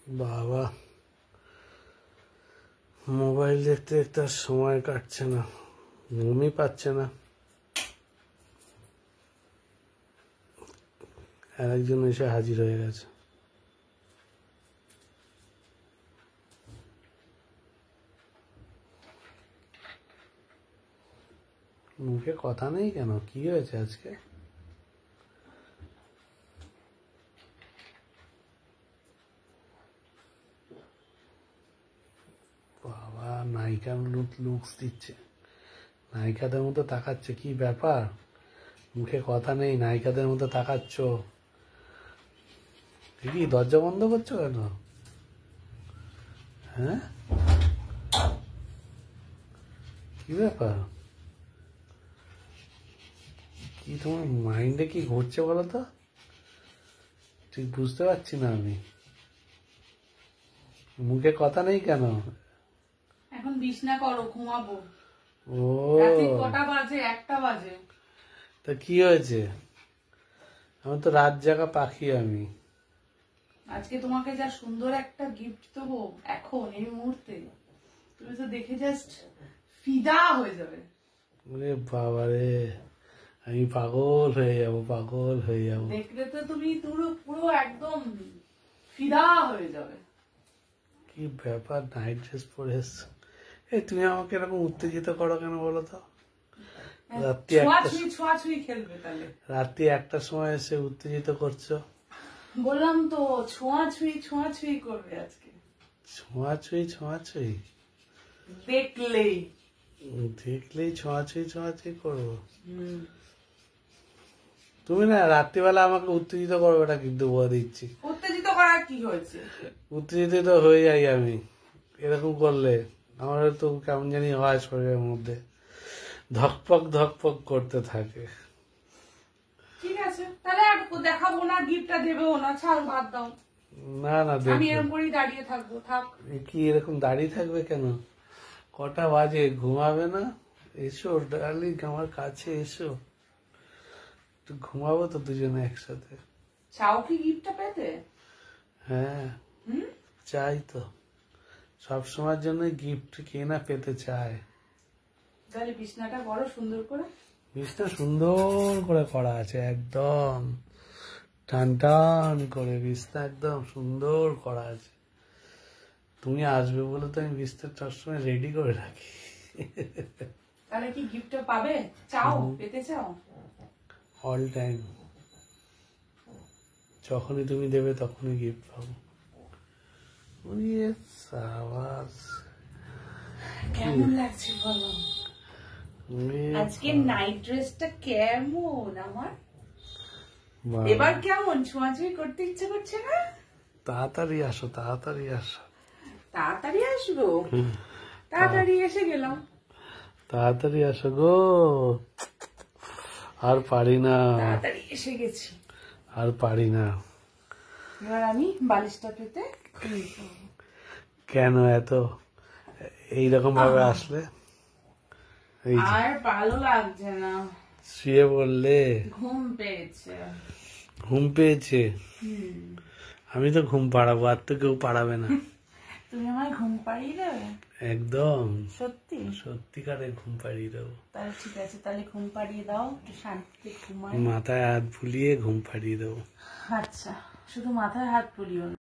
বাবা, মোবাইল দেখতে দেখতে আর সময় কাটছে না, ঘুমই পাচ্ছে না। আরেকজন এসে হাজির হয়ে গেছে। মুখে কথা নেই কেন? কি হয়েছে আজকে? বাবা, নায়িকার লুকস দিচ্ছে, নায়িকাদের মতো তাকাচ্ছে। কি ব্যাপার? মুখে কথা নেই, নায়িকাদের মতো তাকাচ্ছ। কি দরজা বন্ধ করছো কেন? হ্যাঁ, কি ব্যাপার? কি তোমার মাইন্ডে কি ঘটছে বলো তো? ঠিক বুঝতে পারছি না আমি। মুখে কথা নেই কেন? এখন বিছনা করো, ঘুমাবো। ও, রাতে কটা বাজে? 1টা বাজে। তা কি হয়েছে? আমি তো রাত জাগা পাখি আমি। আজকে তোমাকে যা সুন্দর একটা গিফট দেবো এখন এই মুহূর্তে, তুমি তো দেখে জাস্ট ফিদা হয়ে যাবে। ওরে বাবা রে, আমি পাগল হয়ে যাবো, পাগল হয়ে যাবো। দেখলে তো তুমি পুরো পুরো একদম ফিদা হয়ে যাবে। কি ব্যাপার, নাইট ড্রেস পরে এসছো? এই তুমি আমাকে এরকম উত্তেজিত করো কেন বলো তো? ছোঁয়াছুঁই খেলবে তাহলে? রাত্রি 1টার সময় এসে উত্তেজিত করছো। বললাম তো ছোঁয়াছুঁই করবে আজকে। ছোঁয়াছুঁই দেখলেই ছোঁয়াছুঁই করবো? তুমি না রাত্রিবেলা আমাকে উত্তেজিত করবে না কিন্তু, বলে দিচ্ছি। উত্তেজিত করার কি হয়েছে? উত্তেজিত তো হয়ে যাই আমি এরকম করলে। আমার তো কেমন জানি হয়, শরীরের মধ্যে ধকপক করতে থাকে। ঠিক আছে, তাহলে আর দেখাবো না, গিফটটা দেবেও না, ছাড়, বাদ দাও। না না, আমি দেখো এরকম করেই দাঁড়িয়ে থাকবো। থাক। কি এরকম দাঁড়িয়ে থাকবে কেন? কটা বাজে? ঘুমাবে না? এসো ডার্লিং, আমার কাছে এসো, একটু ঘুমাবো তো দুজনে একসাথে। চাও কি গিফটটা পেতে? হ্যাঁ, চাই তো। সবসময়ের জন্য গিফট কে না পেতে চায়। তাহলে বিছনাটা করো সুন্দর করে। বিছনা সুন্দর করে করা আছে, একদম টান টান করে বিছনা একদম সুন্দর করা আছে। তুমি আসবে বলে তো আমি বিছনা সবসময় রেডি করে রাখি। তাহলে কি গিফটটা পাবে? চাও, পেতে চাও? অল টাইম, যখনই তুমি দেবে তখনই গিফট পাবো। সাবাস, কেমন লাগছে বলো? আজকে নাইট ড্রেসটা কেমন আমার? এবার কেমন? ছোঁয়াছুঁই করতে ইচ্ছে করছে না? তাড়াতাড়ি আসো, তাড়াতাড়ি আসো। তাড়াতাড়ি আসবো? তাড়াতাড়ি এসে গেলাম। তাড়াতাড়ি আসো গো, আর পারি না। তাড়াতাড়ি এসে গেছি, আর পারি না। এবার আমি বালিশটা পেতে কেন এত এইরকম ভাবে আসলে? আর ভালো লাগছে না, শুয়ে বললে ঘুম পেয়েছে। ঘুম পেয়েছে? আমি তো ঘুম পাড়াবো, আর তো কেউ পাড়াবে না। তুমি আমায় ঘুম পাড়িয়ে দেবে? একদম সত্যি? সত্যিকারে ঘুম পাড়িয়ে দেবো। তাহলে ঠিক আছে, তাহলে ঘুম পাড়িয়ে দাও, একটু শান্তিতে ঘুমাই। মাথায় হাত বুলিয়ে ঘুম পাড়িয়ে দেবো। আচ্ছা, শুধু মাথায় হাত বুলিও না।